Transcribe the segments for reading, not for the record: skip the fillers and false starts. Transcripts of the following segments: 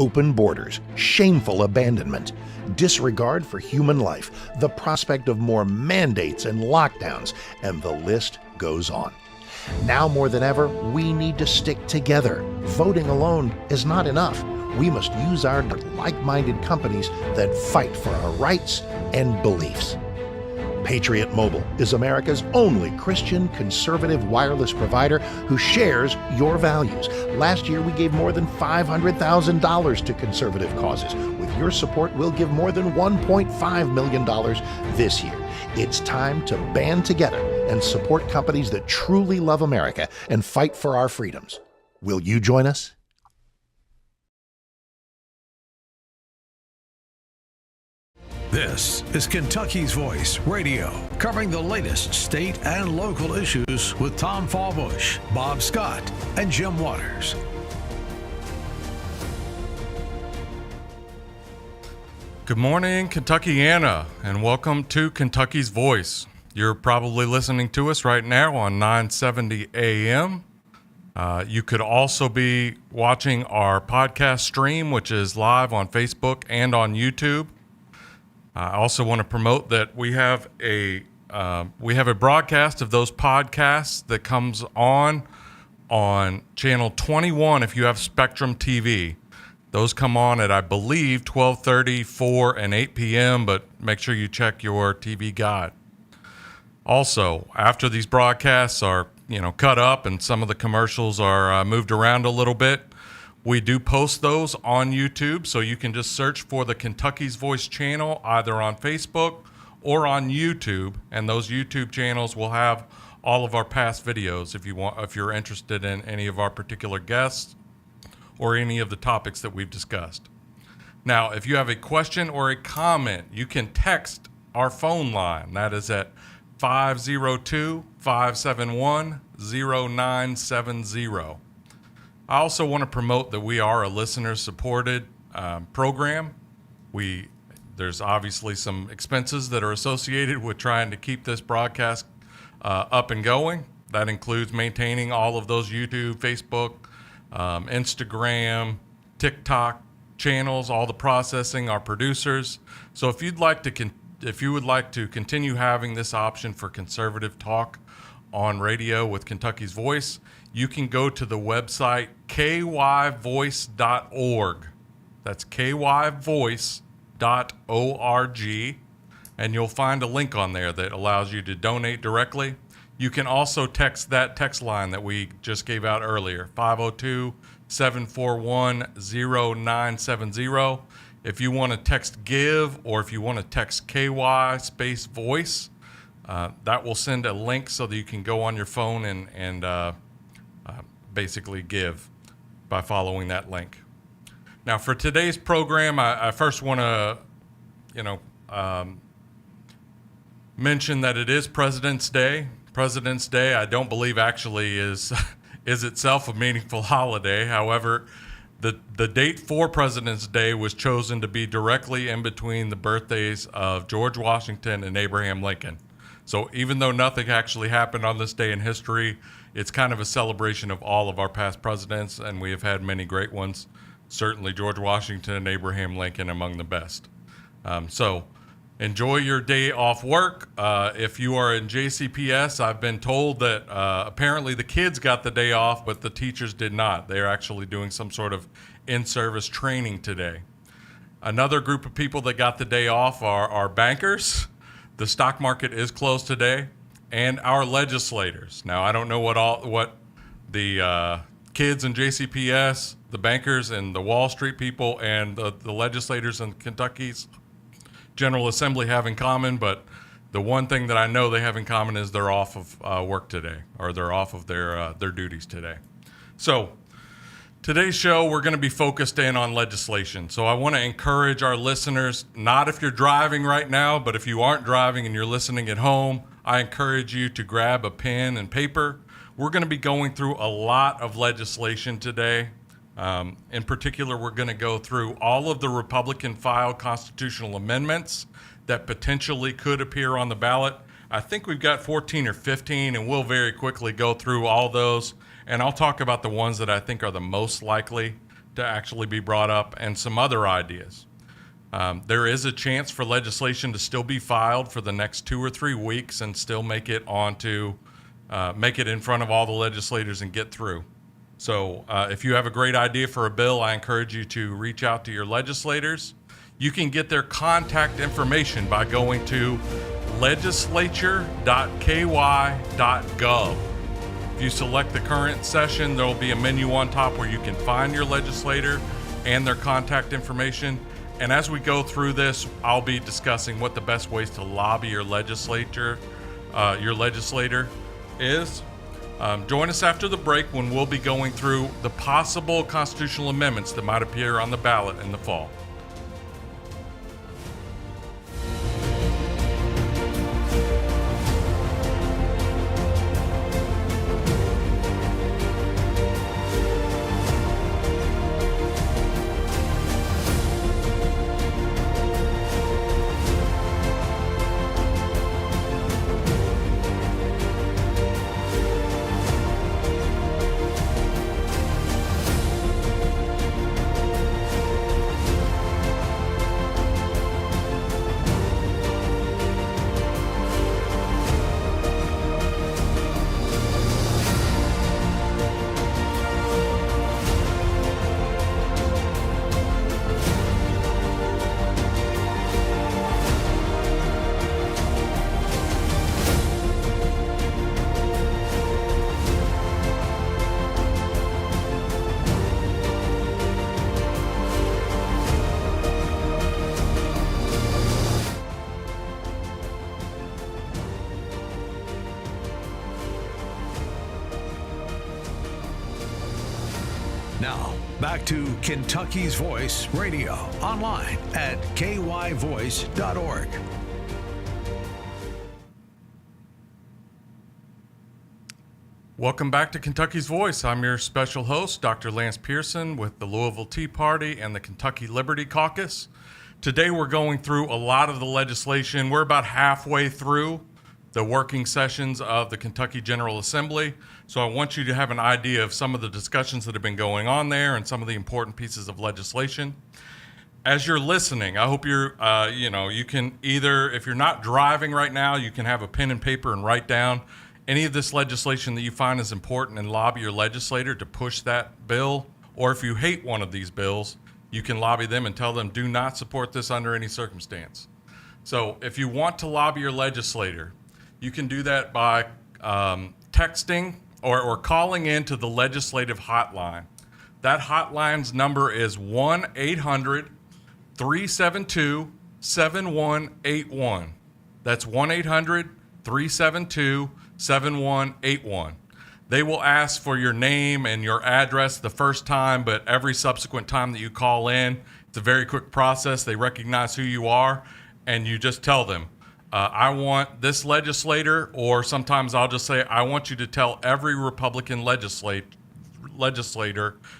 open borders, shameful abandonment, disregard for human life, the prospect of more mandates and lockdowns, and the list goes on. Now more than ever, we need to stick together. Voting alone is not enough. We must use our like-minded companies that fight for our rights and beliefs. Patriot Mobile is America's only Christian conservative wireless provider who shares your values. Last year, we gave more than $500,000 to conservative causes. With your support, we'll give more than $1.5 million this year. It's time to band together and support companies that truly love America and fight for our freedoms. Will you join us? This is Kentucky's Voice Radio, covering the latest state and local issues with Tom Fallbush, Bob Scott, and Jim Waters. Good morning, Kentuckiana, and welcome to Kentucky's Voice. You're probably listening to us right now on 970 AM. You could also be watching our podcast stream, which is live on Facebook and on YouTube. I also want to promote that we have a broadcast of those podcasts that comes on channel 21 if you have Spectrum TV. Those come on at, I believe, 12:30, 4, and 8 p.m., but make sure you check your TV guide. Also, after these broadcasts are cut up and some of the commercials are moved around a little bit, we do post those on YouTube, so you can just search for the Kentucky's Voice channel either on Facebook or on YouTube, and those YouTube channels will have all of our past videos if you're interested in any of our particular guests or any of the topics that we've discussed. Now, if you have a question or a comment, you can text our phone line. That is at 502-571-0970. I also want to promote that we are a listener-supported program. There's obviously some expenses that are associated with trying to keep this broadcast up and going. That includes maintaining all of those YouTube, Facebook, Instagram, TikTok channels, all the processing, our producers. So if you would like to continue having this option for conservative talk on radio with Kentucky's Voice, you can go to the website kyvoice.org. That's kyvoice.org, and you'll find a link on there that allows you to donate directly. You can also text that text line that we just gave out earlier, 502-741-0970. If you want to text GIVE or if you want to text KY space voice, that will send a link so that you can go on your phone and basically give by following that link. Now, for today's program, I first want to, mention that it is President's Day. President's Day, I don't believe actually is itself a meaningful holiday. However, the date for President's Day was chosen to be directly in between the birthdays of George Washington and Abraham Lincoln. So even though nothing actually happened on this day in history, it's kind of a celebration of all of our past presidents, and we have had many great ones. Certainly George Washington and Abraham Lincoln among the best. So enjoy your day off work. If you are in JCPS, I've been told that apparently the kids got the day off, but the teachers did not. They're actually doing some sort of in-service training today. Another group of people that got the day off are bankers. The stock market is closed today, and our legislators. Now, I don't know what the kids in JCPS, the bankers, and the Wall Street people, and the legislators in Kentucky's General Assembly have in common, but the one thing that I know they have in common is they're off of work today, or they're off of their duties today. So today's show, we're going to be focused in on legislation. So I want to encourage our listeners, not if you're driving right now, but if you aren't driving and you're listening at home, I encourage you to grab a pen and paper. We're going to be going through a lot of legislation today. In particular, we're going to go through all of the Republican-filed constitutional amendments that potentially could appear on the ballot. I think we've got 14 or 15, and we'll very quickly go through all those. And I'll talk about the ones that I think are the most likely to actually be brought up, and some other ideas. There is a chance for legislation to still be filed for the next 2 or 3 weeks and still make it in front of all the legislators and get through. So if you have a great idea for a bill, I encourage you to reach out to your legislators. You can get their contact information by going to legislature.ky.gov. If you select the current session, there will be a menu on top where you can find your legislator and their contact information. And as we go through this, I'll be discussing what the best ways to lobby your legislator is. Join us after the break when we'll be going through the possible constitutional amendments that might appear on the ballot in the fall. Now, back to Kentucky's Voice Radio, online at kyvoice.org. Welcome back to Kentucky's Voice. I'm your special host, Dr. Lance Pearson with the Louisville Tea Party and the Kentucky Liberty Caucus. Today we're going through a lot of the legislation. We're about halfway through the working sessions of the Kentucky General Assembly. So I want you to have an idea of some of the discussions that have been going on there and some of the important pieces of legislation. As you're listening, I hope you're, you can either, if you're not driving right now, you can have a pen and paper and write down any of this legislation that you find is important and lobby your legislator to push that bill. Or if you hate one of these bills, you can lobby them and tell them, do not support this under any circumstance. So if you want to lobby your legislator, you can do that by texting or calling into the legislative hotline. That hotline's number is 1-800-372-7181. That's 1-800-372-7181. They will ask for your name and your address the first time, but every subsequent time that you call in, it's a very quick process. They recognize who you are, and you just tell them, I want this legislator, or sometimes I'll just say, I want you to tell every Republican legislator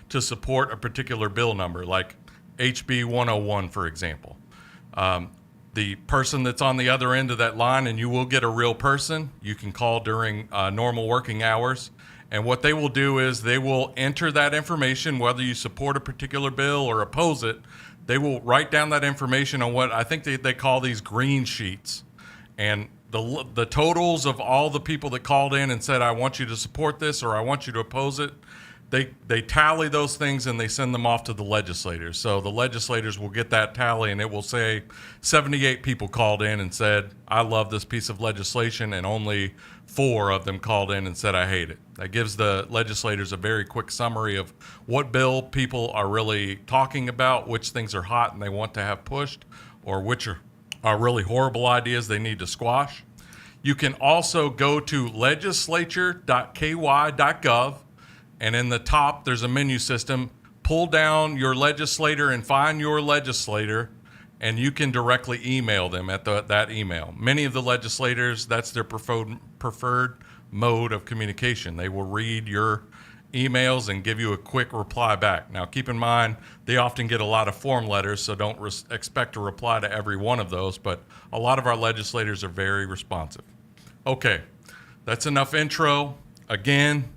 to support a particular bill number, like HB 101, for example. The person that's on the other end of that line, and you will get a real person, you can call during normal working hours. And what they will do is they will enter that information, whether you support a particular bill or oppose it. They will write down that information on what I think they call these green sheets. And the totals of all the people that called in and said, I want you to support this or I want you to oppose it, they tally those things and they send them off to the legislators. So the legislators will get that tally and it will say 78 people called in and said, I love this piece of legislation, and only 4 of them called in and said, I hate it. That gives the legislators a very quick summary of what bill people are really talking about, which things are hot and they want to have pushed, or which are really horrible ideas they need to squash. You can also go to legislature.ky.gov, and in the top there's a menu system. Pull down your legislator and find your legislator, and you can directly email them at that email. Many of the legislators, that's their preferred mode of communication. They will read your emails and give you a quick reply back. Now, keep in mind, they often get a lot of form letters, so don't expect a reply to every one of those, but a lot of our legislators are very responsive. Okay, that's enough intro. Again,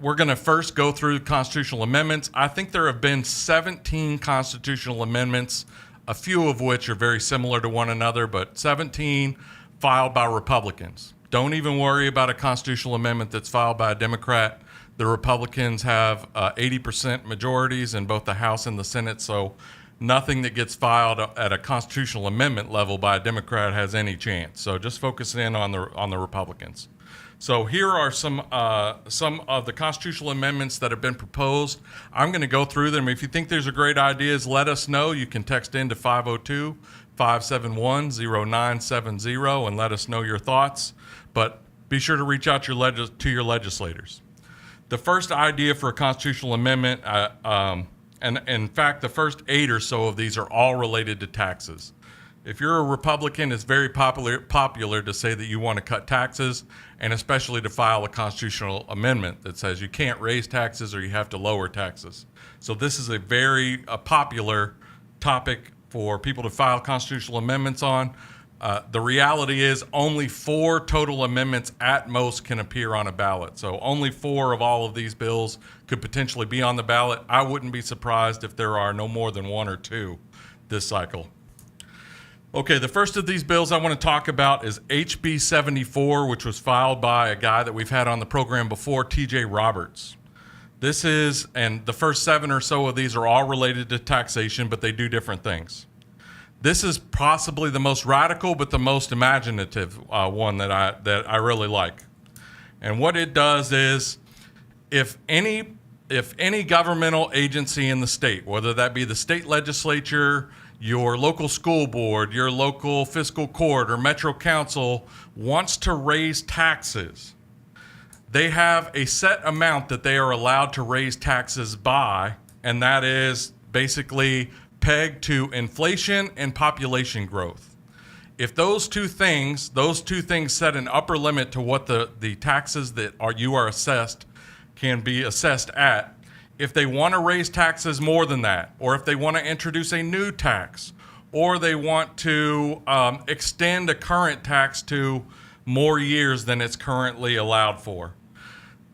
we're going to first go through constitutional amendments. I think there have been 17 constitutional amendments, a few of which are very similar to one another, but 17 filed by Republicans. Don't even worry about a constitutional amendment that's filed by a Democrat. The Republicans have 80% majorities in both the House and the Senate, so nothing that gets filed at a constitutional amendment level by a Democrat has any chance. So just focus in on the Republicans. So here are some of the constitutional amendments that have been proposed. I'm going to go through them. If you think there's a great ideas, let us know. You can text in to 502-571-0970 and let us know your thoughts. But be sure to reach out to your legislators. The first idea for a constitutional amendment, and in fact, the first 8 or so of these are all related to taxes. If you're a Republican, it's very popular to say that you want to cut taxes, and especially to file a constitutional amendment that says you can't raise taxes or you have to lower taxes. So this is a very popular topic for people to file constitutional amendments on. The reality is only 4 total amendments at most can appear on a ballot. So only 4 of all of these bills could potentially be on the ballot. I wouldn't be surprised if there are no more than 1 or 2 this cycle. Okay, the first of these bills I want to talk about is HB 74, which was filed by a guy that we've had on the program before, TJ Roberts. This is, and the first 7 or so of these are all related to taxation, but they do different things. This is possibly the most radical, but the most imaginative one that I really like. And what it does is, if any governmental agency in the state, whether that be the state legislature, your local school board, your local fiscal court, or Metro Council wants to raise taxes, they have a set amount that they are allowed to raise taxes by, and that is basically pegged to inflation and population growth. If those two things set an upper limit to what the taxes that you are assessed can be assessed at, if they want to raise taxes more than that, or if they want to introduce a new tax, or they want to extend a current tax to more years than it's currently allowed for,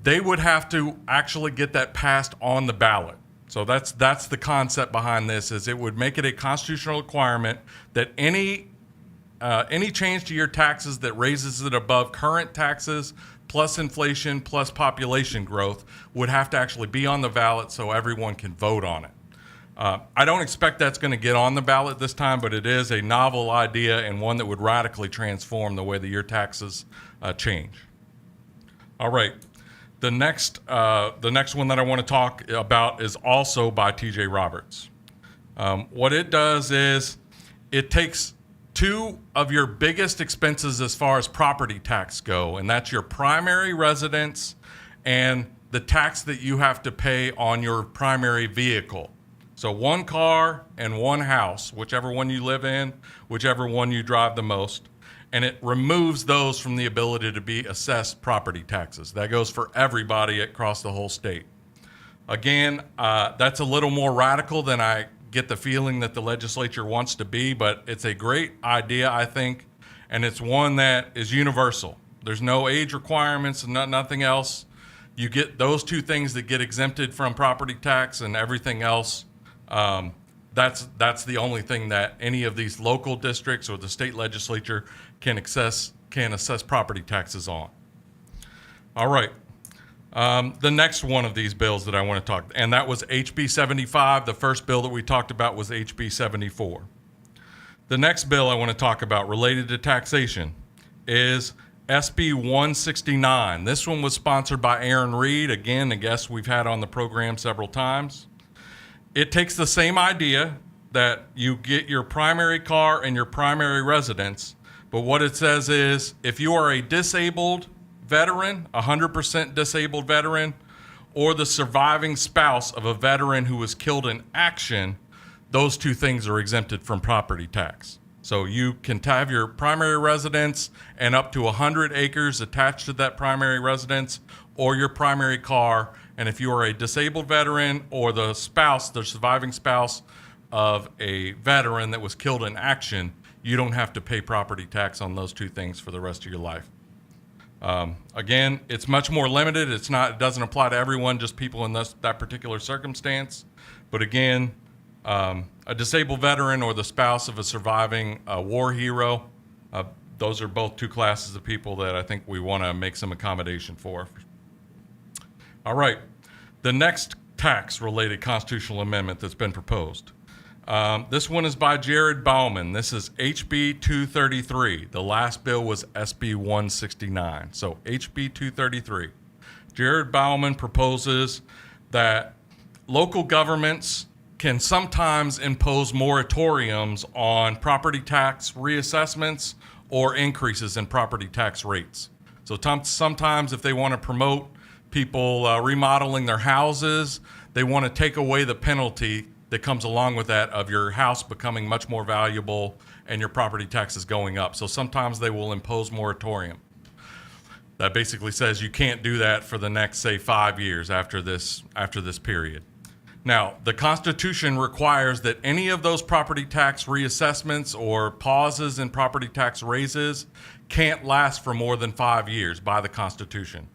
they would have to actually get that passed on the ballot. So that's the concept behind this, is it would make it a constitutional requirement that any change to your taxes that raises it above current taxes plus inflation plus population growth would have to actually be on the ballot so everyone can vote on it. I don't expect that's going to get on the ballot this time, but it is a novel idea and one that would radically transform the way that your taxes change. All right. The next one that I want to talk about is also by TJ Roberts. What it does is it takes 2 of your biggest expenses as far as property tax go, and that's your primary residence and the tax that you have to pay on your primary vehicle. So 1 car and 1 house, whichever one you live in, whichever one you drive the most, and it removes those from the ability to be assessed property taxes. That goes for everybody across the whole state. Again, that's a little more radical than I get the feeling that the legislature wants to be, but it's a great idea, I think, and it's one that is universal. There's no age requirements and nothing else. You get those 2 things that get exempted from property tax, and everything else, that's the only thing that any of these local districts or the state legislature can assess property taxes on. All right. The next one of these bills that I want to talk, and that was HB 75. The first bill that we talked about was HB 74. The next bill I want to talk about related to taxation is SB 169. This one was sponsored by Aaron Reed, again, a guest we've had on the program several times. It takes the same idea that you get your primary car and your primary residence, but what it says is if you are a disabled veteran, 100% disabled veteran, or the surviving spouse of a veteran who was killed in action, those 2 things are exempted from property tax. So you can have your primary residence and up to 100 acres attached to that primary residence, or your primary car, and if you are a disabled veteran or the surviving spouse of a veteran that was killed in action, you don't have to pay property tax on those 2 things for the rest of your life. Again, it's much more limited. It doesn't apply to everyone, just people in that particular circumstance. But again, a disabled veteran or the spouse of a surviving war hero, those are both two classes of people that I think we want to make some accommodation for. All right, the next tax-related constitutional amendment that's been proposed. This one is by Jared Bauman. This is HB 233. The last bill was SB 169. So HB 233. Jared Bauman proposes that local governments can sometimes impose moratoriums on property tax reassessments or increases in property tax rates. So sometimes if they want to promote people remodeling their houses, they want to take away the penalty that comes along with that of your house becoming much more valuable and your property taxes going up. So sometimes they will impose moratorium. That basically says you can't do that for the next, say, 5 years after this period. Now, the Constitution requires that any of those property tax reassessments or pauses in property tax raises can't last for more than 5 years by the Constitution.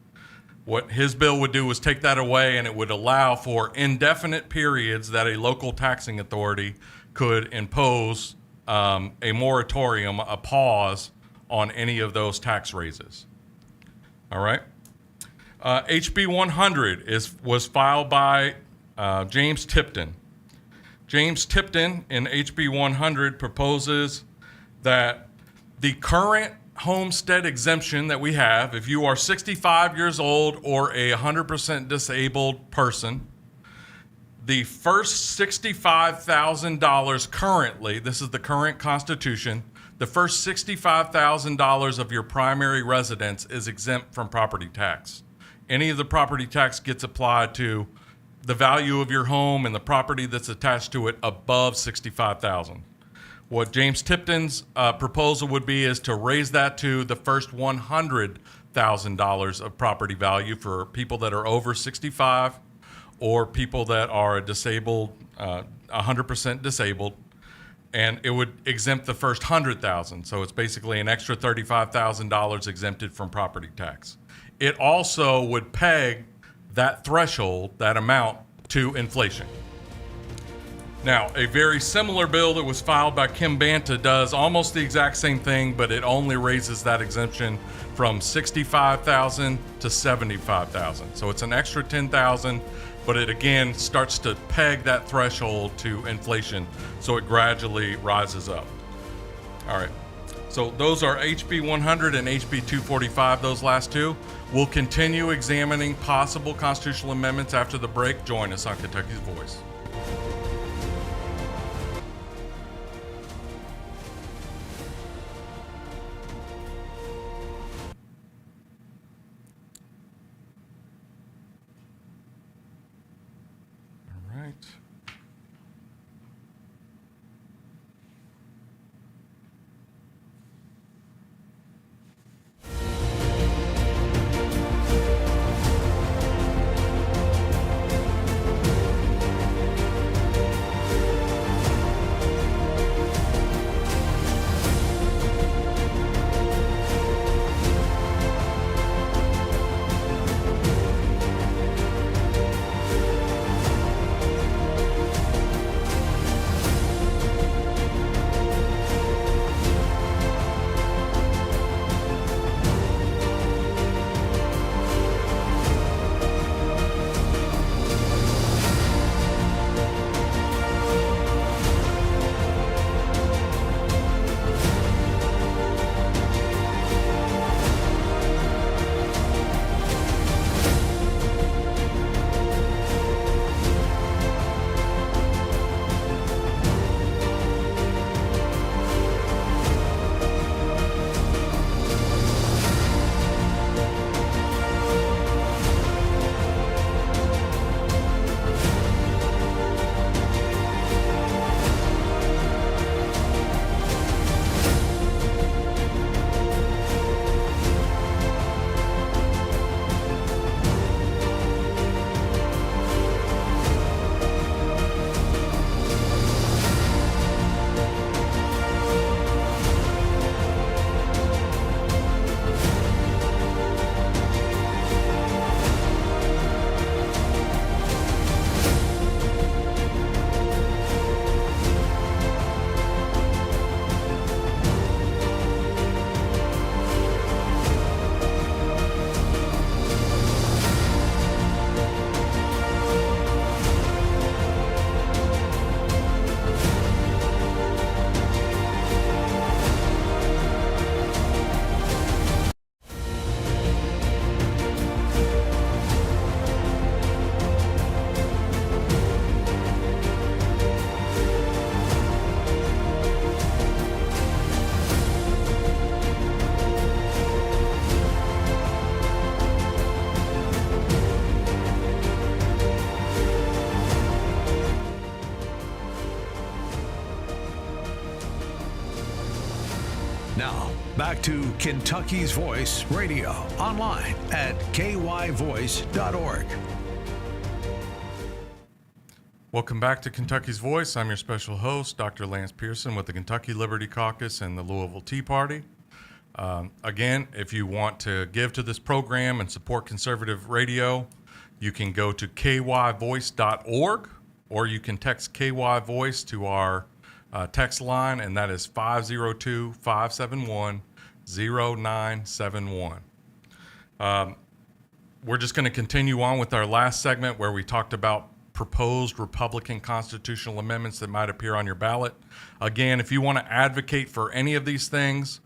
What his bill would do was take that away, and it would allow for indefinite periods that a local taxing authority could impose a moratorium, a pause on any of those tax raises. All right. HB 100 was filed by James Tipton. James Tipton in HB 100 proposes that the current homestead exemption that we have, if you are 65 years old or a 100% disabled person, the first $65,000 currently, this is the current Constitution, the first $65,000 of your primary residence is exempt from property tax. Any of the property tax gets applied to the value of your home and the property that's attached to it above $65,000. What James Tipton's proposal would be is to raise that to the first $100,000 of property value for people that are over 65 or people that are disabled, 100% disabled, and it would exempt the first $100,000. So it's basically an extra $35,000 exempted from property tax. It also would peg that threshold, that amount, to inflation. Now, a very similar bill that was filed by Kim Banta does almost the exact same thing, but it only raises that exemption from $65,000 to $75,000. So it's an extra $10,000, but it again starts to peg that threshold to inflation, so it gradually rises up. All right. So those are HB 100 and HB 245, those last two. We'll continue examining possible constitutional amendments after the break. Join us on Kentucky's Voice. All right. Back to Kentucky's Voice Radio, online at kyvoice.org. Welcome back to Kentucky's Voice. I'm your special host, Dr. Lance Pearson with the Kentucky Liberty Caucus and the Louisville Tea Party. Again, if you want to give to this program and support conservative radio, you can go to kyvoice.org, or you can text KY Voice to our text line, and that is 502-571-0971. We're just going to continue on with our last segment where we talked about proposed Republican constitutional amendments that might appear on your ballot. Again, if you want to advocate for any of these things,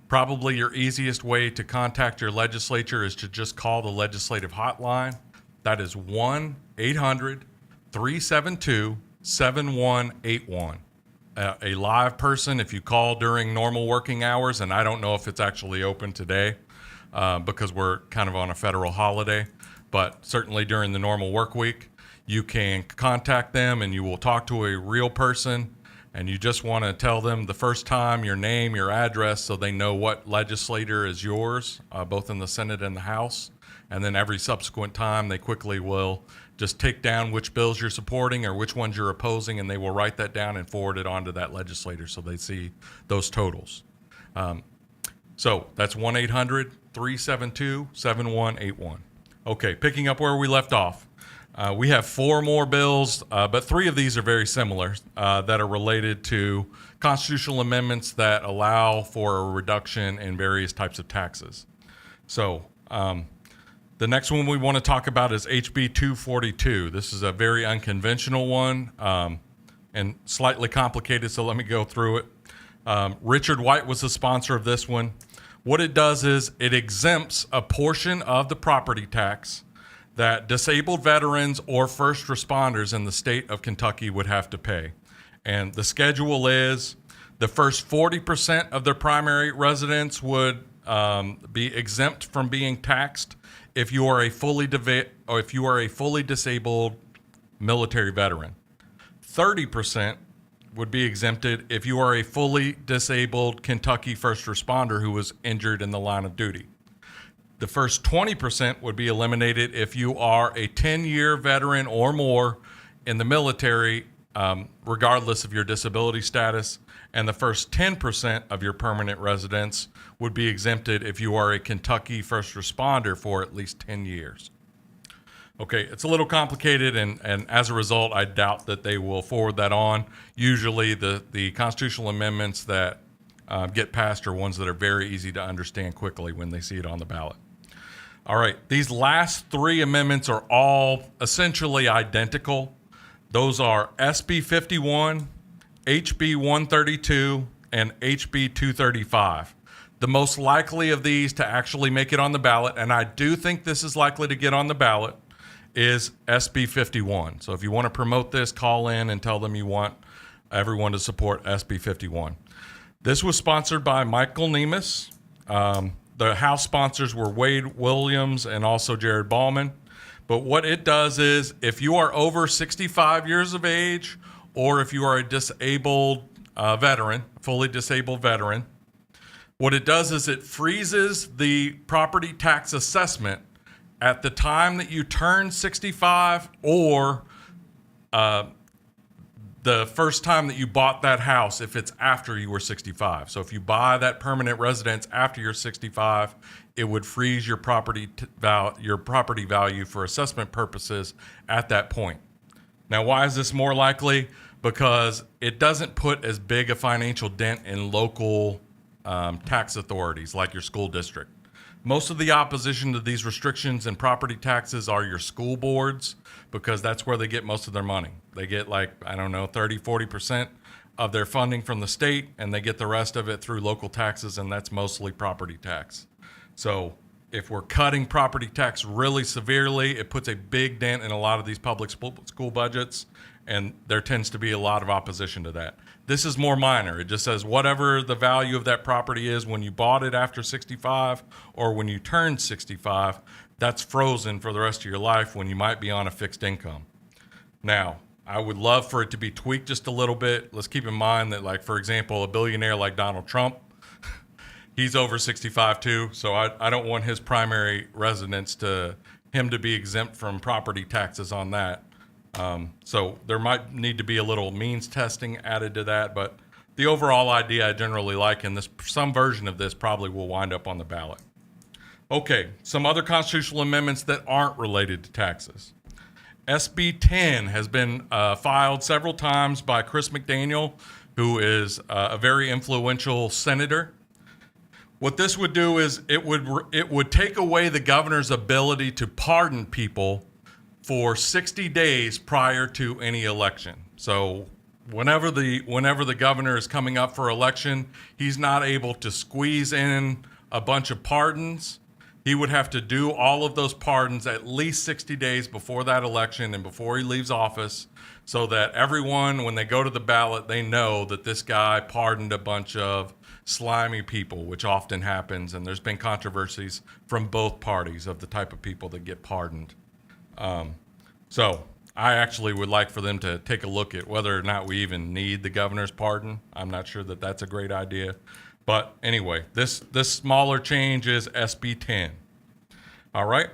probably your easiest way to contact your legislature is to just call the legislative hotline. That is 1-800-372-7181. A live person, if you call during normal working hours, and I don't know if it's actually open today because we're kind of on a federal holiday, but certainly during the normal work week, you can contact them and you will talk to a real person, and you just want to tell them the first time your name, your address, so they know what legislator is yours, both in the Senate and the House. And then every subsequent time, they quickly will just take down which bills you're supporting or which ones you're opposing, and they will write that down and forward it on to that legislator so they see those totals. So that's 1-800-372-7181. Okay, picking up where we left off. We have 4 more bills, but 3 of these are very similar that are related to constitutional amendments that allow for a reduction in various types of taxes. So the next one we want to talk about is HB 242. This is a very unconventional one and slightly complicated, so let me go through it. Richard White was the sponsor of this one. What it does is it exempts a portion of the property tax that disabled veterans or first responders in the state of Kentucky would have to pay. And the schedule is the first 40% of their primary residence would be exempt from being taxed if you are a fully disabled military veteran. 30% would be exempted if you are a fully disabled Kentucky first responder who was injured in the line of duty. The first 20% would be eliminated if you are a 10-year veteran or more in the military, regardless of your disability status. And the first 10% of your permanent residence would be exempted if you are a Kentucky first responder for at least 10 years. Okay, it's a little complicated, and as a result, I doubt that they will forward that on. Usually the constitutional amendments that get passed are ones that are very easy to understand quickly when they see it on the ballot. All right, these last 3 amendments are all essentially identical. Those are SB 51, HB 132, and HB 235. The most likely of these to actually make it on the ballot, and I do think this is likely to get on the ballot, is SB 51. So if you want to promote this, call in and tell them you want everyone to support SB 51. This was sponsored by Michael Nemes. The House sponsors were Wade Williams and also Jared Ballman. But what it does is if you are over 65 years of age, or if you are a disabled veteran, fully disabled veteran, what it does is it freezes the property tax assessment at the time that you turn 65 or the first time that you bought that house if it's after you were 65. So if you buy that permanent residence after you're 65, it would freeze your property value for assessment purposes at that point. Now, why is this more likely? Because it doesn't put as big a financial dent in local tax authorities like your school district. Most of the opposition to these restrictions and property taxes are your school boards, because that's where they get most of their money. They get 30-40% of their funding from the state, and they get the rest of it through local taxes, and that's mostly property tax. So if we're cutting property tax really severely, it puts a big dent in a lot of these public school budgets, and there tends to be a lot of opposition to that. This is more minor. It just says whatever the value of that property is when you bought it after 65 or when you turned 65, that's frozen for the rest of your life when you might be on a fixed income. Now, I would love for it to be tweaked just a little bit. Let's keep in mind that, for example, a billionaire like Donald Trump, he's over 65 too, so I don't want his primary residence to be exempt from property taxes on that. So there might need to be a little means testing added to that, but the overall idea I generally like, and some version of this probably will wind up on the ballot. Okay, some other constitutional amendments that aren't related to taxes. SB 10 has been filed several times by Chris McDaniel, who is a very influential senator. What this would do is it would take away the governor's ability to pardon people for 60 days prior to any election. So whenever the governor is coming up for election, he's not able to squeeze in a bunch of pardons. He would have to do all of those pardons at least 60 days before that election and before he leaves office, so that everyone, when they go to the ballot, they know that this guy pardoned a bunch of slimy people, which often happens, and there's been controversies from both parties of the type of people that get pardoned. So I actually would like for them to take a look at whether or not we even need the governor's pardon. I'm not sure that that's a great idea. But anyway, this smaller change is SB 10. All right.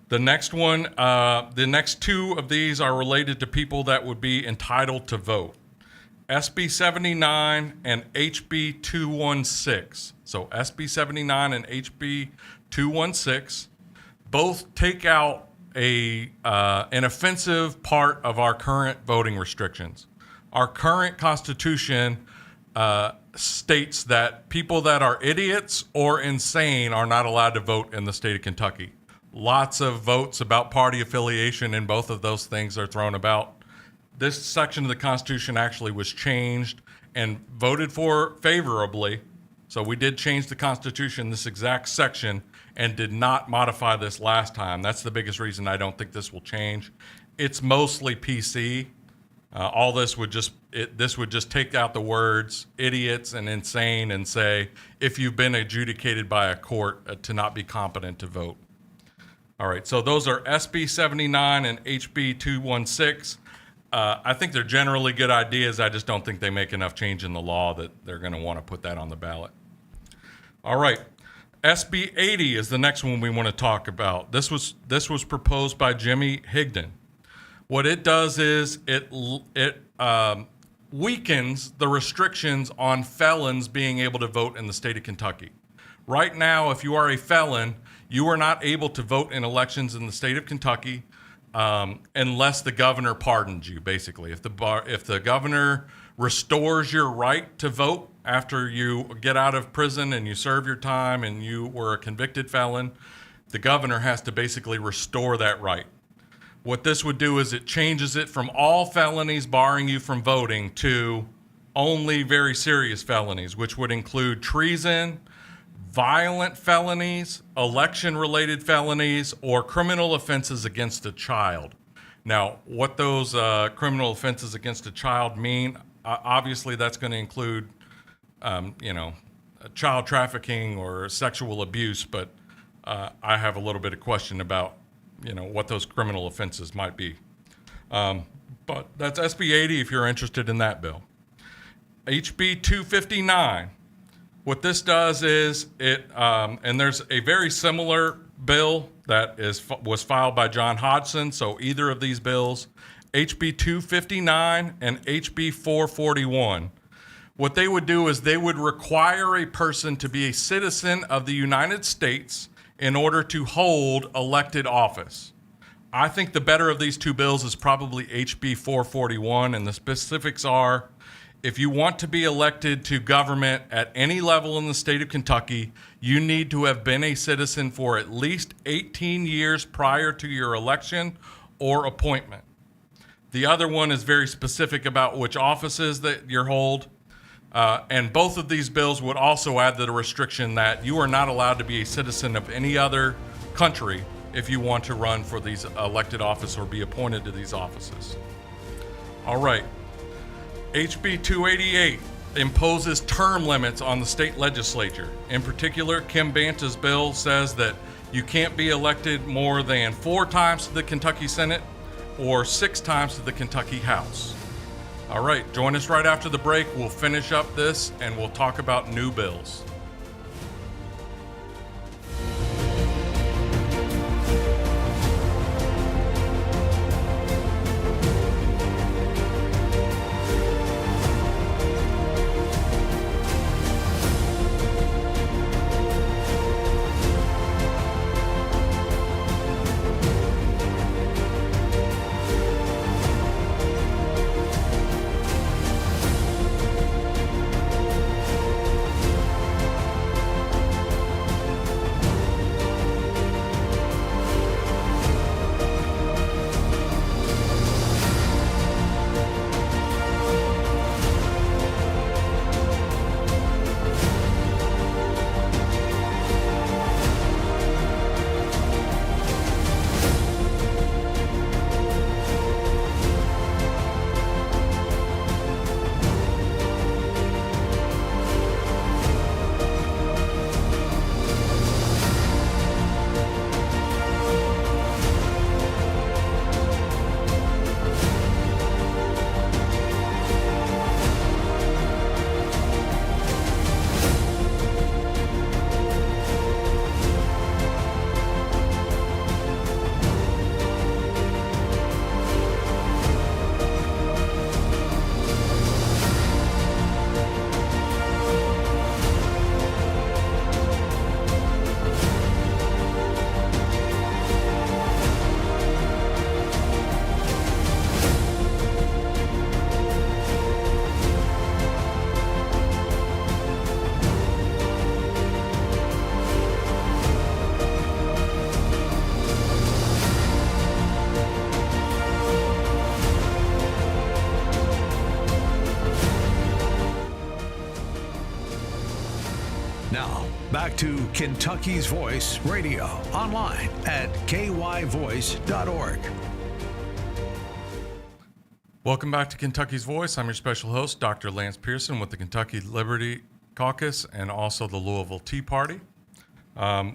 The next one, the next two of these are related to people that would be entitled to vote. SB 79 and HB 216. So SB 79 and HB 216 both take out an offensive part of our current voting restrictions. Our current Constitution states that people that are idiots or insane are not allowed to vote in the state of Kentucky. Lots of votes about party affiliation and both of those things are thrown about. This section of the Constitution actually was changed and voted for favorably. So we did change the Constitution, this exact section, and did not modify this last time. That's the biggest reason I don't think this will change. It's mostly PC. All this would just take out the words idiots and insane and say if you've been adjudicated by a court to not be competent to vote. All right, so those are SB 79 and HB 216. I think they're generally good ideas. I just don't think they make enough change in the law that they're going to want to put that on the ballot. All right, SB 80 is the next one we want to talk about. This was proposed by Jimmy Higdon. What it does is it weakens the restrictions on felons being able to vote in the state of Kentucky. Right now, if you are a felon, you are not able to vote in elections in the state of Kentucky unless the governor pardons you, basically. If the governor restores your right to vote after you get out of prison and you serve your time and you were a convicted felon, the governor has to basically restore that right. What this would do is it changes it from all felonies barring you from voting to only very serious felonies, which would include treason, violent felonies, election-related felonies, or criminal offenses against a child. Now, what those criminal offenses against a child mean, obviously that's going to include, child trafficking or sexual abuse, but I have a little bit of question about what those criminal offenses might be. But that's SB 80 if you're interested in that bill. HB 259. What this does is and there's a very similar bill that was filed by John Hodgson. So either of these bills, HB 259 and HB 441, what they would do is they would require a person to be a citizen of the United States in order to hold elected office. I think the better of these two bills is probably HB 441, and the specifics are, if you want to be elected to government at any level in the state of Kentucky, you need to have been a citizen for at least 18 years prior to your election or appointment. The other one is very specific about which offices that you hold. And both of these bills would also add the restriction that you are not allowed to be a citizen of any other country if you want to run for these elected office or be appointed to these offices. All right. HB 288 imposes term limits on the state legislature. In particular, Kim Banta's bill says that you can't be elected more than 4 times to the Kentucky Senate or 6 times to the Kentucky House. All right, join us right after the break. We'll finish up this and we'll talk about new bills. Now, back to Kentucky's Voice Radio, online at kyvoice.org. Welcome back to Kentucky's Voice. I'm your special host, Dr. Lance Pearson with the Kentucky Liberty Caucus and also the Louisville Tea Party.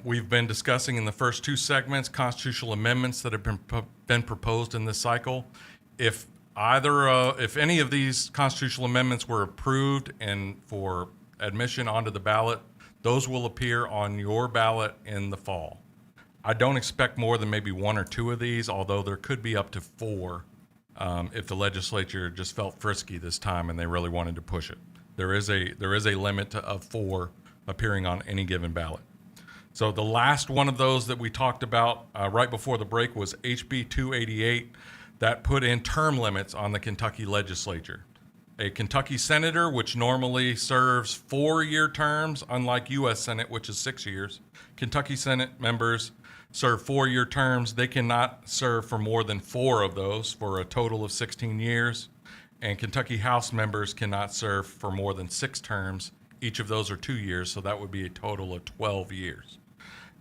We've been discussing in the first two segments constitutional amendments that have been proposed in this cycle. If any of these constitutional amendments were approved and for admission onto the ballot, those will appear on your ballot in the fall. I don't expect more than maybe one or two of these, although there could be up to four if the legislature just felt frisky this time and they really wanted to push it. There is a limit of four appearing on any given ballot. So the last one of those that we talked about right before the break was HB 288 that put in term limits on the Kentucky legislature. A Kentucky senator, which normally serves 4-year terms, unlike U.S. Senate, which is 6 years. Kentucky Senate members serve 4-year terms. They cannot serve for more than 4 of those for a total of 16 years. And Kentucky House members cannot serve for more than 6 terms. Each of those are 2 years, so that would be a total of 12 years.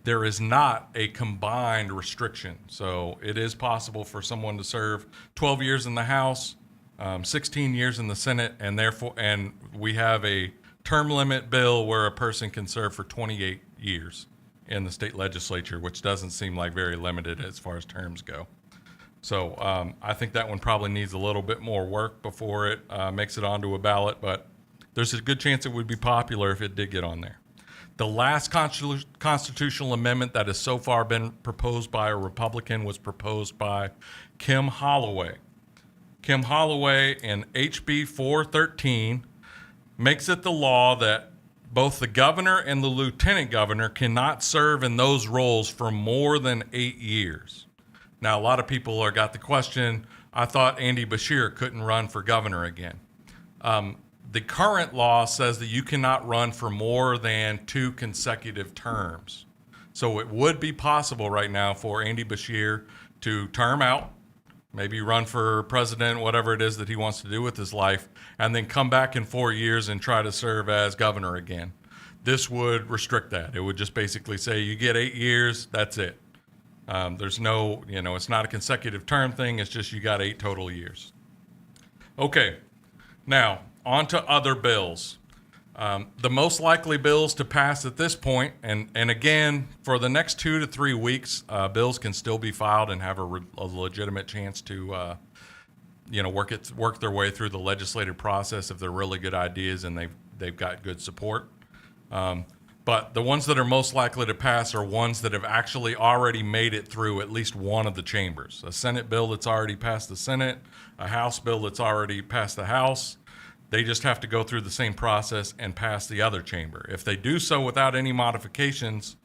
There is not a combined restriction. So it is possible for someone to serve 12 years in the House, 16 years in the Senate, and we have a term limit bill where a person can serve for 28 years in the state legislature, which doesn't seem like very limited as far as terms go. So I think that one probably needs a little bit more work before it makes it onto a ballot, but there's a good chance it would be popular if it did get on there. The last constitutional amendment that has so far been proposed by a Republican was proposed by Kim Holloway. Kim Holloway in HB 413 makes it the law that both the governor and the lieutenant governor cannot serve in those roles for more than 8 years. Now, a lot of people are got the question, I thought Andy Beshear couldn't run for governor again. The current law says that you cannot run for more than 2 consecutive terms. So it would be possible right now for Andy Beshear to term out, maybe run for president, whatever it is that he wants to do with his life, and then come back in 4 years and try to serve as governor again. This would restrict that. It would just basically say you get 8 years, that's it. There's no, it's not a consecutive term thing. It's just you got 8 total years. Okay, now on to other bills. The most likely bills to pass at this point, and again, for the next 2 to 3 weeks, bills can still be filed and have a legitimate chance to, work their way through the legislative process if they're really good ideas and they've got good support. But the ones that are most likely to pass are ones that have actually already made it through at least one of the chambers. A Senate bill that's already passed the Senate, a House bill that's already passed the House. They just have to go through the same process and pass the other chamber. If they do so without any modifications,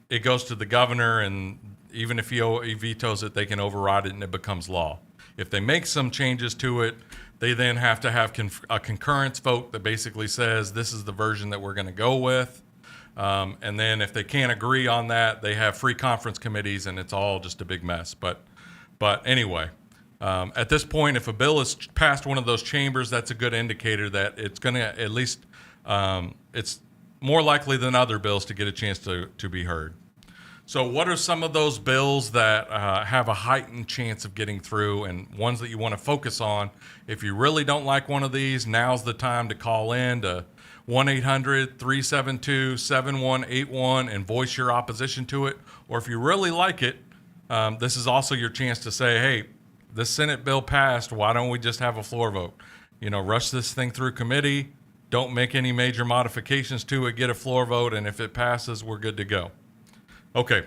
it goes to the governor, and even if he vetoes it, they can override it and it becomes law. If they make some changes to it, they then have to have a concurrence vote that basically says this is the version that we're going to go with. And then if they can't agree on that, they have free conference committees, and it's all just a big mess. But anyway. At this point, if a bill is passed one of those chambers, that's a good indicator that it's going to at least, it's more likely than other bills to get a chance to be heard. So what are some of those bills that have a heightened chance of getting through, and ones that you want to focus on? If you really don't like one of these, now's the time to call in to 1-800-372-7181 and voice your opposition to it. Or if you really like it, this is also your chance to say, hey, this Senate bill passed, why don't we just have a floor vote? Rush this thing through committee, don't make any major modifications to it, get a floor vote, and if it passes, we're good to go. Okay,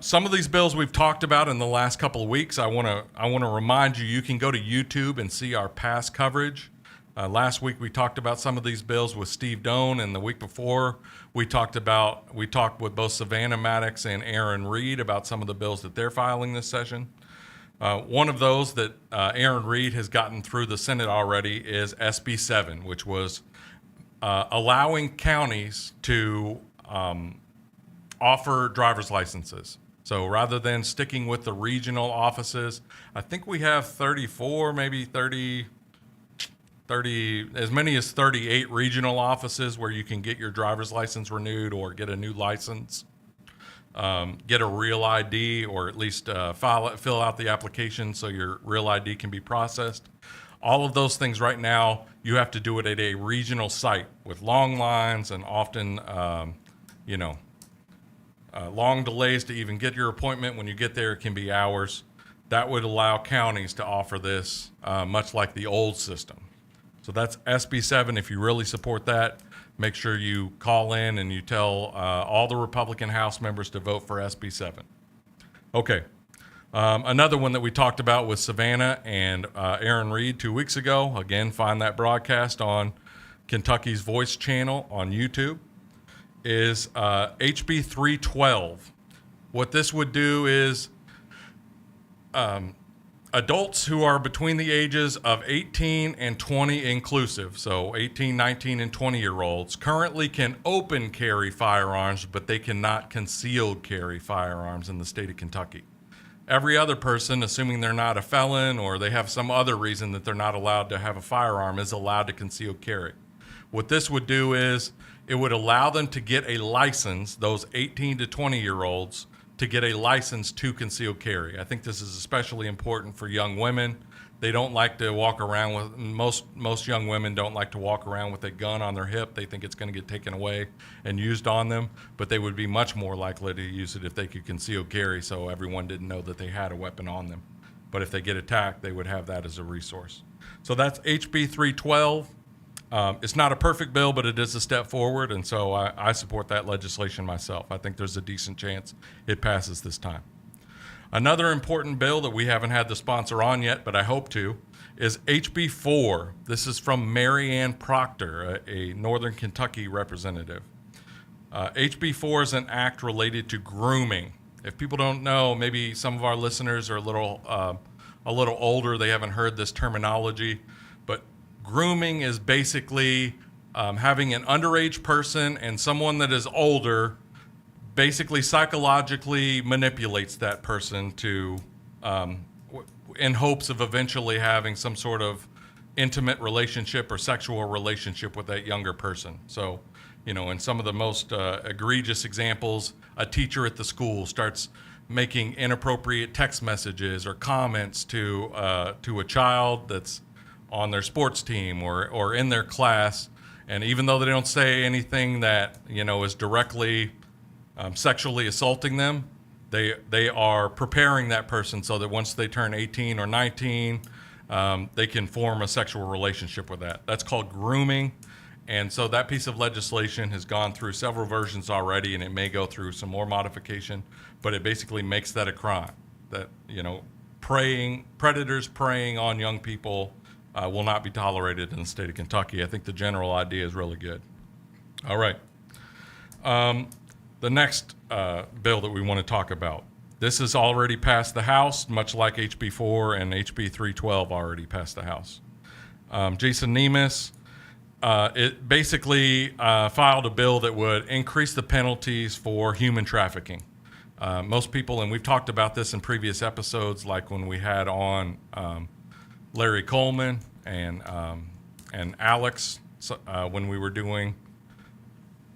some of these bills we've talked about in the last couple of weeks. I want to remind you, you can go to YouTube and see our past coverage. Last week we talked about some of these bills with Steve Doan, and the week before we talked with both Savannah Maddox and Aaron Reed about some of the bills that they're filing this session. One of those that Aaron Reed has gotten through the Senate already is SB 7, which was allowing counties to offer driver's licenses. So rather than sticking with the regional offices, I think we have 34, maybe 30, as many as 38 regional offices where you can get your driver's license renewed or get a new license, get a real ID, or at least fill out the application so your real ID can be processed. All of those things right now, you have to do it at a regional site with long lines and often, long delays to even get your appointment. When you get there, it can be hours. That would allow counties to offer this, much like the old system. So that's SB7. If you really support that, make sure you call in and you tell all the Republican House members to vote for SB7. Okay. Another one that we talked about was Savannah and Aaron Reed 2 weeks ago. Again, find that broadcast on Kentucky's Voice channel on YouTube. Is HB 312. What this would do is adults who are between the ages of 18 and 20 inclusive, so 18, 19, and 20-year-olds, currently can open carry firearms, but they cannot concealed carry firearms in the state of Kentucky. Every other person, assuming they're not a felon or they have some other reason that they're not allowed to have a firearm, is allowed to concealed carry. What this would do is it would allow them to get a license, those 18 to 20-year-olds, to get a license to concealed carry. I think this is especially important for young women. They don't like to walk around with, most young women don't like to walk around with a gun on their hip. They think it's going to get taken away and used on them, but they would be much more likely to use it if they could conceal carry so everyone didn't know that they had a weapon on them. But if they get attacked, they would have that as a resource. So that's HB 312. It's not a perfect bill, but it is a step forward, and so I support that legislation myself. I think there's a decent chance it passes this time. Another important bill that we haven't had the sponsor on yet, but I hope to, is HB 4. This is from Mary Ann Proctor, a Northern Kentucky representative. HB 4 is an act related to grooming. If people don't know, maybe some of our listeners are a little older, they haven't heard this terminology, but grooming is basically having an underage person and someone that is older basically psychologically manipulates that person to, in hopes of eventually having some sort of intimate relationship or sexual relationship with that younger person. So, in some of the most egregious examples, a teacher at the school starts making inappropriate text messages or comments to a child that's on their sports team or in their class, and even though they don't say anything that is directly sexually assaulting them, they are preparing that person so that once they turn 18 or 19, they can form a sexual relationship with that. That's called grooming, and so that piece of legislation has gone through several versions already, and it may go through some more modification, but it basically makes that a crime. That predators preying on young people will not be tolerated in the state of Kentucky. I think the general idea is really good. All right. The next bill that we want to talk about. This has already passed the House, much like HB 4 and HB 312 already passed the House. Jason Nemes, it basically filed a bill that would increase the penalties for human trafficking. Most people, and we've talked about this in previous episodes, like when we had on Larry Coleman and Alex, when we were doing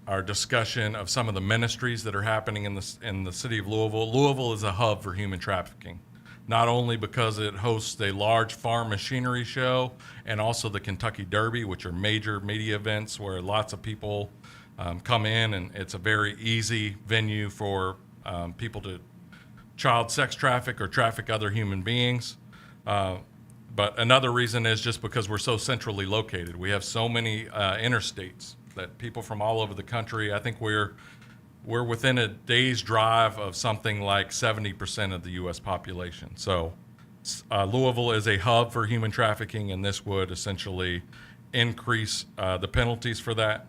our discussion of some of the ministries that are happening in the city of Louisville. Louisville is a hub for human trafficking, not only because it hosts a large farm machinery show and also the Kentucky Derby, which are major media events where lots of people come in, and it's a very easy venue for people to child sex traffic or traffic other human beings. But another reason is just because we're so centrally located. We have so many interstates that people from all over the country, I think we're within a day's drive of something like 70% of the U.S. population. So Louisville is a hub for human trafficking, and this would essentially increase the penalties for that.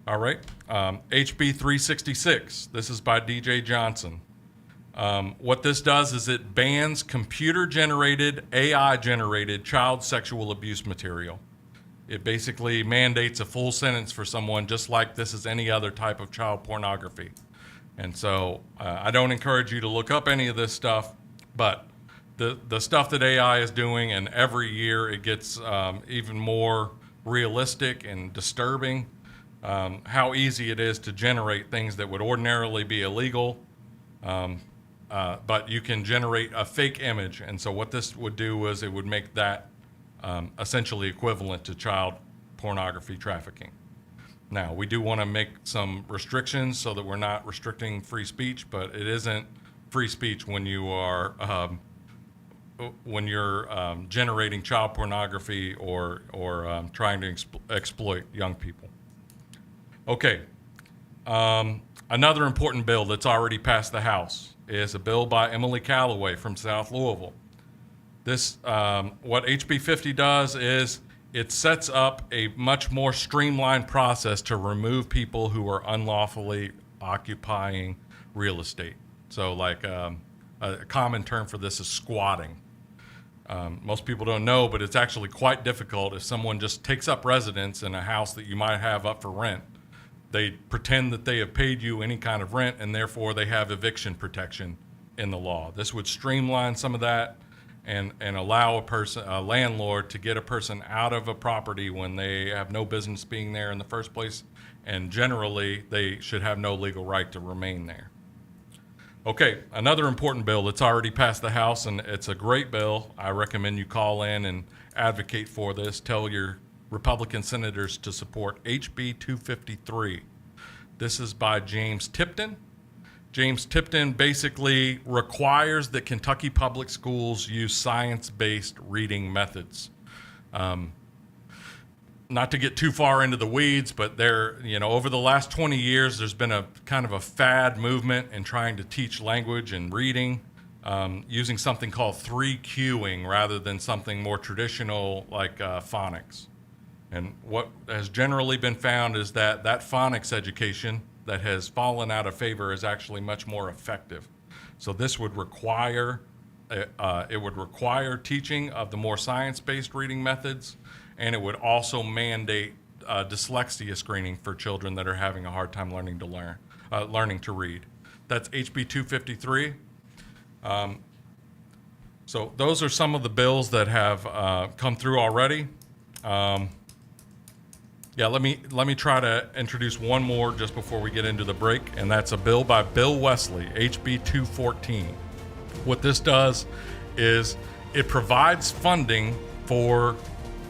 All right. HB 366. This is by DJ Johnson. What this does is it bans computer-generated, AI-generated child sexual abuse material. It basically mandates a full sentence for someone just like this is any other type of child pornography. And so I don't encourage you to look up any of this stuff, but the stuff that AI is doing, and every year it gets even more realistic and disturbing. How easy it is to generate things that would ordinarily be illegal, but you can generate a fake image. And so what this would do is it would make that essentially equivalent to child pornography trafficking. Now, we do want to make some restrictions so that we're not restricting free speech, but it isn't free speech when you are when you're generating child pornography or trying to exploit young people. Okay, another important bill that's already passed the House is a bill by Emily Callaway from South Louisville. This, what HB 50 does is it sets up a much more streamlined process to remove people who are unlawfully occupying real estate. So like a common term for this is squatting. Most people don't know, but it's actually quite difficult if someone just takes up residence in a house that you might have up for rent. They pretend that they have paid you any kind of rent, and therefore they have eviction protection in the law. This would streamline some of that and allow a landlord to get a person out of a property when they have no business being there in the first place, and generally they should have no legal right to remain there. Okay, another important bill that's already passed the House, and it's a great bill. I recommend you call in and advocate for this. Tell your Republican senators to support HB 253. This is by James Tipton. James Tipton basically requires that Kentucky public schools use science-based reading methods. Not to get too far into the weeds, but over the last 20 years, there's been a kind of a fad movement in trying to teach language and reading using something called 3Qing rather than something more traditional like phonics. And what has generally been found is that phonics education that has fallen out of favor is actually much more effective. So this would require, teaching of the more science-based reading methods, and it would also mandate dyslexia screening for children that are having a hard time learning to read. That's HB 253. So those are some of the bills that have come through already. Let me try to introduce one more just before we get into the break, and that's a bill by Bill Wesley, HB 214. What this does is it provides funding for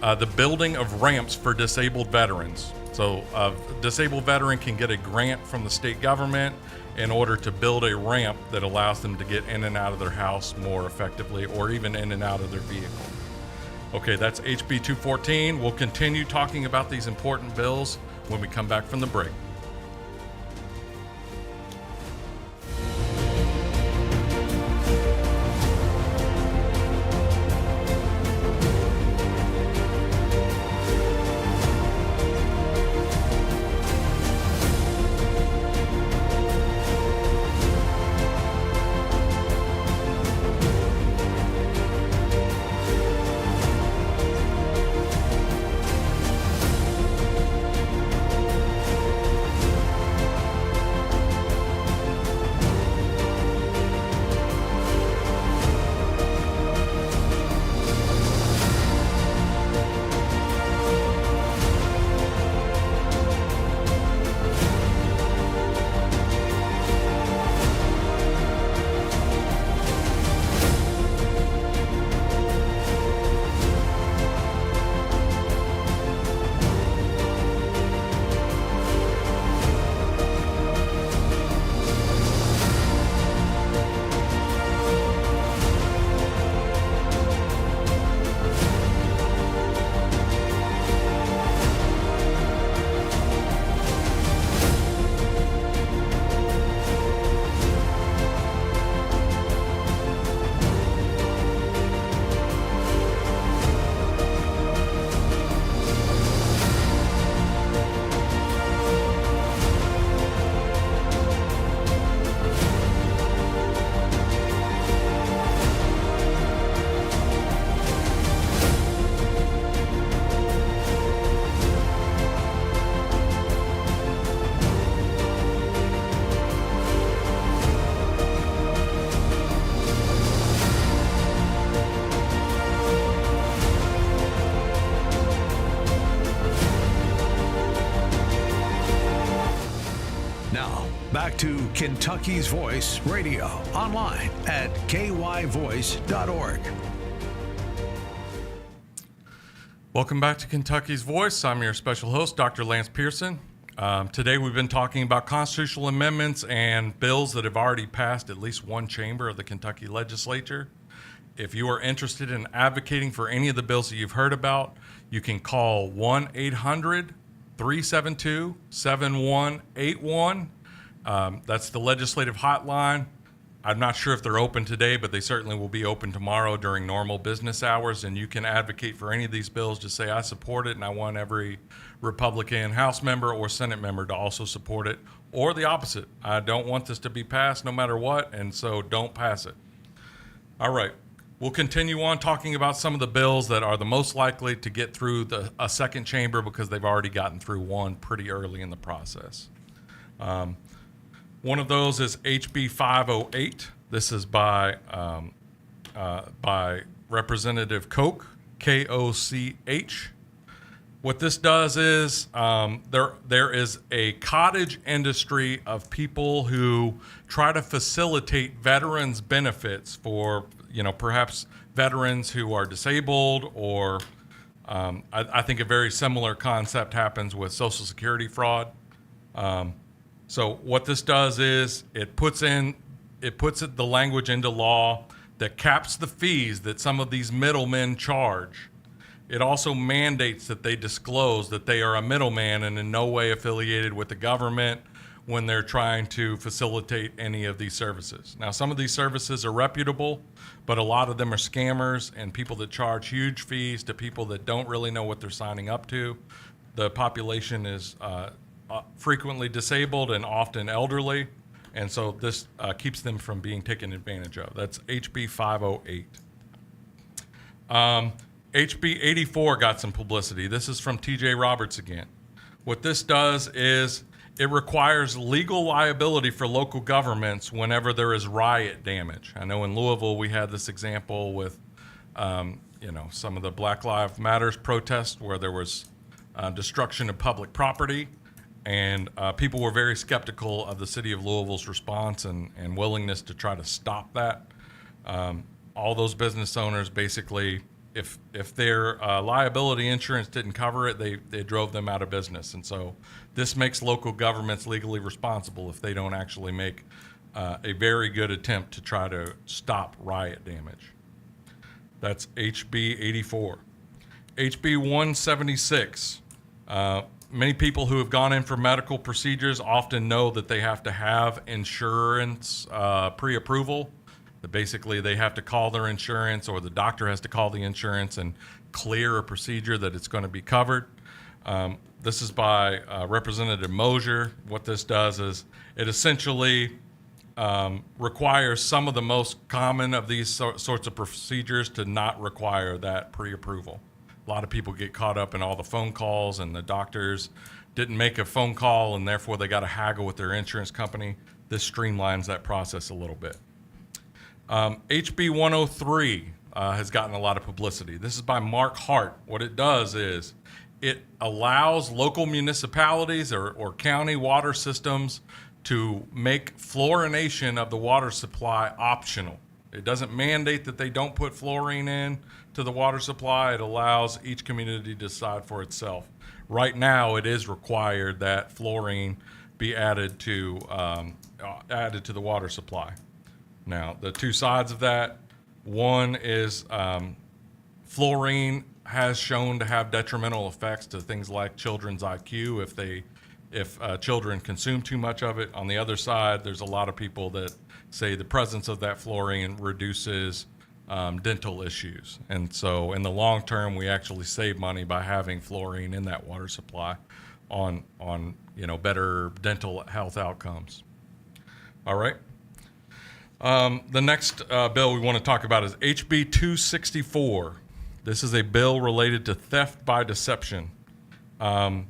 the building of ramps for disabled veterans. So a disabled veteran can get a grant from the state government in order to build a ramp that allows them to get in and out of their house more effectively, or even in and out of their vehicle. Okay, that's HB 214. We'll continue talking about these important bills when we come back from the break. to Kentucky's Voice Radio online at kyvoice.org. Welcome back to Kentucky's Voice. I'm your special host, Dr. Lance Pearson. Today we've been talking about constitutional amendments and bills that have already passed at least one chamber of the Kentucky legislature. If you are interested in advocating for any of the bills that you've heard about, you can call 1-800-372-7181. That's the legislative hotline. I'm not sure if they're open today, but they certainly will be open tomorrow during normal business hours, and you can advocate for any of these bills. Just say, I support it, and I want every Republican House member or Senate member to also support it, or the opposite. I don't want this to be passed no matter what, and so don't pass it. All right. We'll continue on talking about some of the bills that are the most likely to get through a second chamber because they've already gotten through one pretty early in the process. One of those is HB 508. This is by Representative Koch, K-O-C-H. What this does is there is a cottage industry of people who try to facilitate veterans' benefits for, perhaps veterans who are disabled, or I think a very similar concept happens with Social Security fraud. So what this does is it puts the language into law that caps the fees that some of these middlemen charge. It also mandates that they disclose that they are a middleman and in no way affiliated with the government when they're trying to facilitate any of these services. Now, some of these services are reputable, but a lot of them are scammers and people that charge huge fees to people that don't really know what they're signing up to. The population is frequently disabled and often elderly, and so this keeps them from being taken advantage of. That's HB 508. HB 84 got some publicity. This is from TJ Roberts again. What this does is it requires legal liability for local governments whenever there is riot damage. I know in Louisville we had this example with some of the Black Lives Matters protests where there was destruction of public property. And people were very skeptical of the city of Louisville's response and willingness to try to stop that. All those business owners basically, if their liability insurance didn't cover it, they drove them out of business. And so this makes local governments legally responsible if they don't actually make a very good attempt to try to stop riot damage. That's HB 84. HB 176. Many people who have gone in for medical procedures often know that they have to have insurance pre-approval. That basically they have to call their insurance, or the doctor has to call the insurance and clear a procedure that it's going to be covered. This is by Representative Mosier. What this does is it essentially requires some of the most common of these sorts of procedures to not require that pre-approval. A lot of people get caught up in all the phone calls, and the doctors didn't make a phone call, and therefore they got to haggle with their insurance company. This streamlines that process a little bit. HB 103 has gotten a lot of publicity. This is by Mark Hart. What it does is it allows local municipalities or county water systems to make fluorination of the water supply optional. It doesn't mandate that they don't put fluorine in to the water supply. It allows each community to decide for itself. Right now, it is required that fluorine be added to the water supply. Now, the two sides of that, one is fluorine has shown to have detrimental effects to things like children's IQ if children consume too much of it. On the other side, there's a lot of people that say the presence of that fluorine reduces dental issues. And so in the long term, we actually save money by having fluorine in that water supply on better dental health outcomes. All right. The next bill we want to talk about is HB 264. This is a bill related to theft by deception. And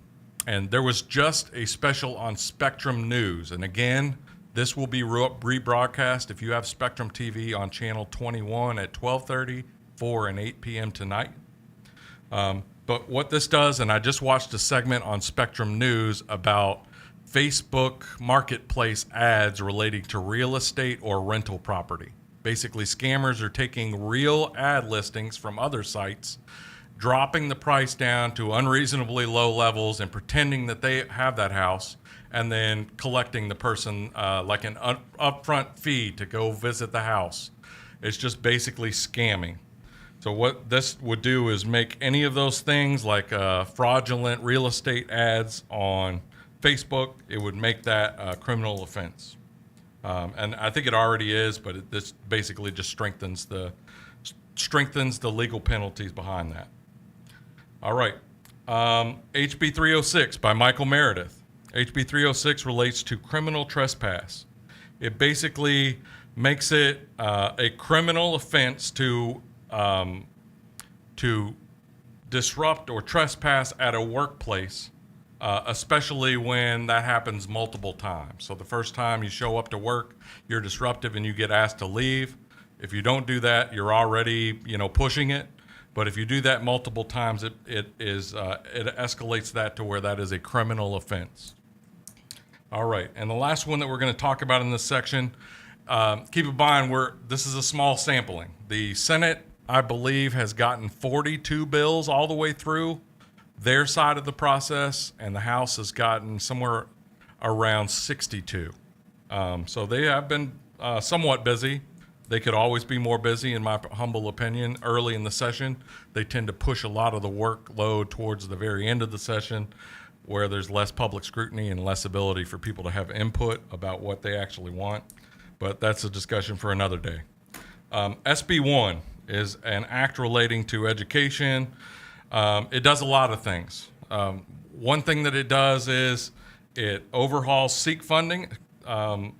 there was just a special on Spectrum News. And again, this will be rebroadcast if you have Spectrum TV on channel 21 at 12:30, 4, and 8 p.m. tonight. But what this does, and I just watched a segment on Spectrum News about Facebook marketplace ads relating to real estate or rental property. Basically, scammers are taking real ad listings from other sites, dropping the price down to unreasonably low levels and pretending that they have that house, and then collecting the person like an upfront fee to go visit the house. It's just basically scamming. So what this would do is make any of those things like fraudulent real estate ads on Facebook, it would make that a criminal offense. And I think it already is, but this basically just strengthens the legal penalties behind that. All right. HB 306 by Michael Meredith. HB 306 relates to criminal trespass. It basically makes it a criminal offense to disrupt or trespass at a workplace, especially when that happens multiple times. So the first time you show up to work, you're disruptive and you get asked to leave. If you don't do that, you're already, pushing it. But if you do that multiple times, it escalates that to where that is a criminal offense. All right, and the last one that we're going to talk about in this section, keep in mind this is a small sampling. The Senate, I believe, has gotten 42 bills all the way through their side of the process, and the House has gotten somewhere around 62. So they have been somewhat busy. They could always be more busy, in my humble opinion. Early in the session, they tend to push a lot of the workload towards the very end of the session, where there's less public scrutiny and less ability for people to have input about what they actually want. But that's a discussion for another day. SB 1 is an act relating to education. It does a lot of things. One thing that it does is it overhauls SEEK funding.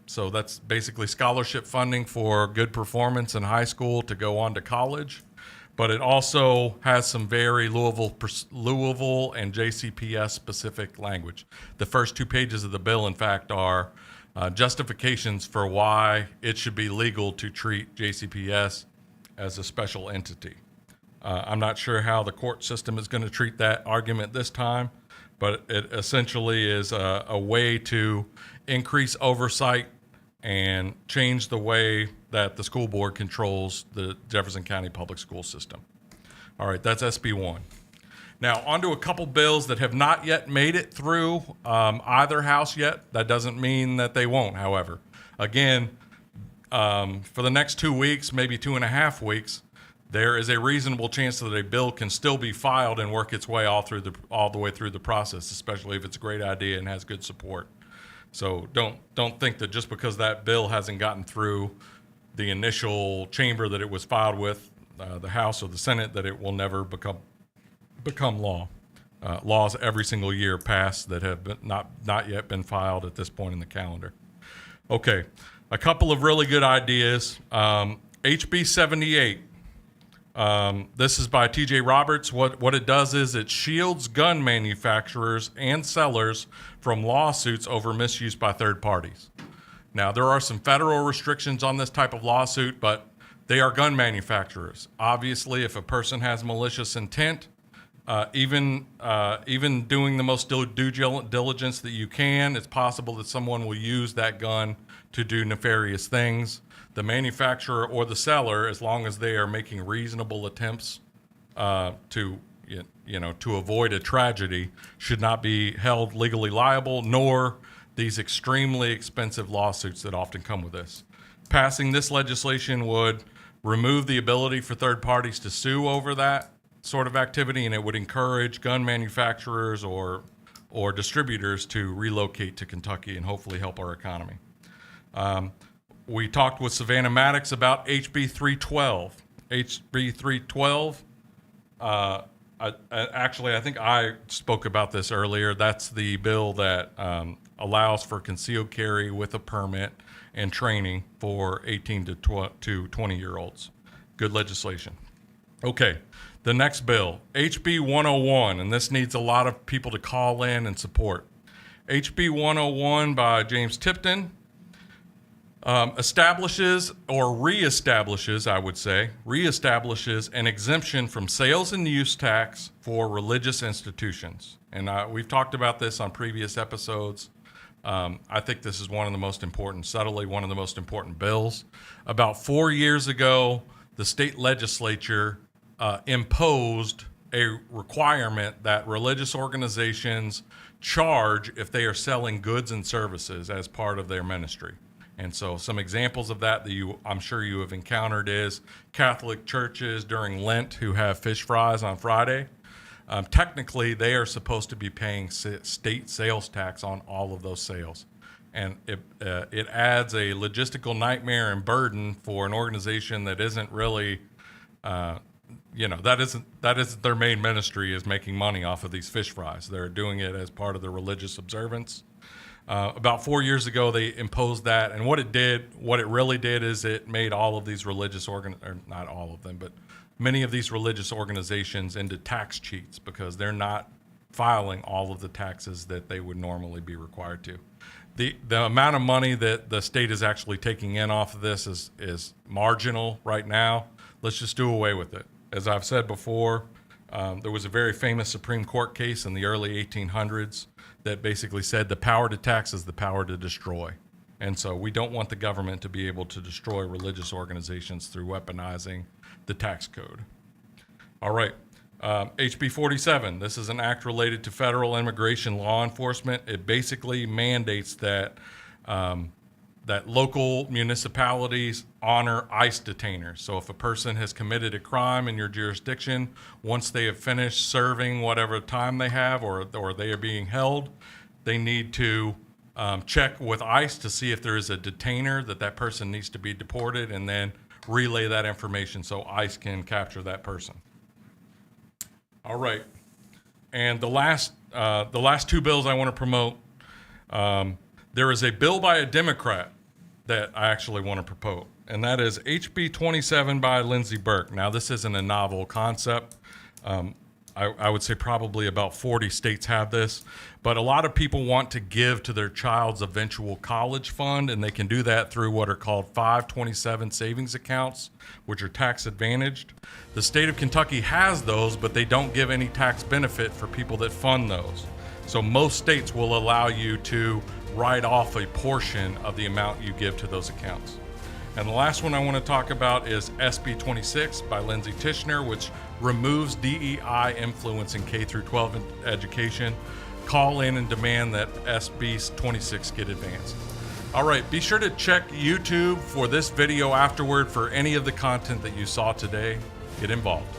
So that's basically scholarship funding for good performance in high school to go on to college. But it also has some very Louisville and JCPS specific language. The first 2 pages of the bill, in fact, are justifications for why it should be legal to treat JCPS as a special entity. I'm not sure how the court system is going to treat that argument this time, but it essentially is a way to increase oversight and change the way that the school board controls the Jefferson County public school system. All right, that's SB 1. Now, on to a couple bills that have not yet made it through either house yet. That doesn't mean that they won't, however. Again, for the next 2 weeks, maybe 2.5 weeks, there is a reasonable chance that a bill can still be filed and work its way all the way through the process, especially if it's a great idea and has good support. So don't think that just because that bill hasn't gotten through the initial chamber that it was filed with, the House or the Senate, that it will never become law. Laws every single year pass that have not yet been filed at this point in the calendar. Okay, a couple of really good ideas. HB 78. This is by TJ Roberts. What it does is it shields gun manufacturers and sellers from lawsuits over misuse by third parties. Now, there are some federal restrictions on this type of lawsuit, but they are gun manufacturers. Obviously, if a person has malicious intent, even doing the most due diligence that you can, it's possible that someone will use that gun to do nefarious things. The manufacturer or the seller, as long as they are making reasonable attempts to avoid a tragedy, should not be held legally liable, nor these extremely expensive lawsuits that often come with this. Passing this legislation would remove the ability for third parties to sue over that sort of activity, and it would encourage gun manufacturers or distributors to relocate to Kentucky and hopefully help our economy. We talked with Savannah Maddox about HB 312. HB 312, I think I spoke about this earlier. That's the bill that allows for concealed carry with a permit and training for 18 to 20-year-olds. Good legislation. Okay, the next bill, HB 101, and this needs a lot of people to call in and support. HB 101 by James Tipton. Establishes or reestablishes, reestablishes an exemption from sales and use tax for religious institutions. And we've talked about this on previous episodes, I think this is one of the most important, subtly one of the most important bills. About 4 years ago, the state legislature imposed a requirement that religious organizations charge if they are selling goods and services as part of their ministry. And so some examples of that I'm sure you have encountered is Catholic churches during Lent who have fish fries on Friday. Technically, they are supposed to be paying state sales tax on all of those sales. And it adds a logistical nightmare and burden for an organization that isn't really, that isn't their main ministry, is making money off of these fish fries. They're doing it as part of their religious observance. About 4 years ago, they imposed that, and what it really did is it made all of these religious or not all of them, but many of these religious organizations into tax cheats because they're not filing all of the taxes that they would normally be required to. The amount of money that the state is actually taking in off of this is marginal right now. Let's just do away with it. As I've said before, there was a very famous Supreme Court case in the early 1800s that basically said the power to tax is the power to destroy. And so we don't want the government to be able to destroy religious organizations through weaponizing the tax code. All right, HB 47, this is an act related to federal immigration law enforcement. It basically mandates that that local municipalities honor ICE detainers. So if a person has committed a crime in your jurisdiction, once they have finished serving whatever time they have or they are being held, they need to check with ICE to see if there is a detainer that person needs to be deported, and then relay that information so ICE can capture that person. All right, and the last two bills I want to promote, there is a bill by a Democrat that I actually want to propose, and that is HB 27 by Lindsey Burke. Now, this isn't a novel concept. I would say probably about 40 states have this, but a lot of people want to give to their child's eventual college fund, and they can do that through what are called 527 savings accounts, which are tax advantaged. The state of Kentucky has those, but they don't give any tax benefit for people that fund those. So most states will allow you to write off a portion of the amount you give to those accounts. And the last one I want to talk about is SB 26 by Lindsay Tishner, which removes DEI influence in K through 12 education. Call in and demand that SB 26 get advanced. All right, be sure to check YouTube for this video afterward for any of the content that you saw today. Get involved.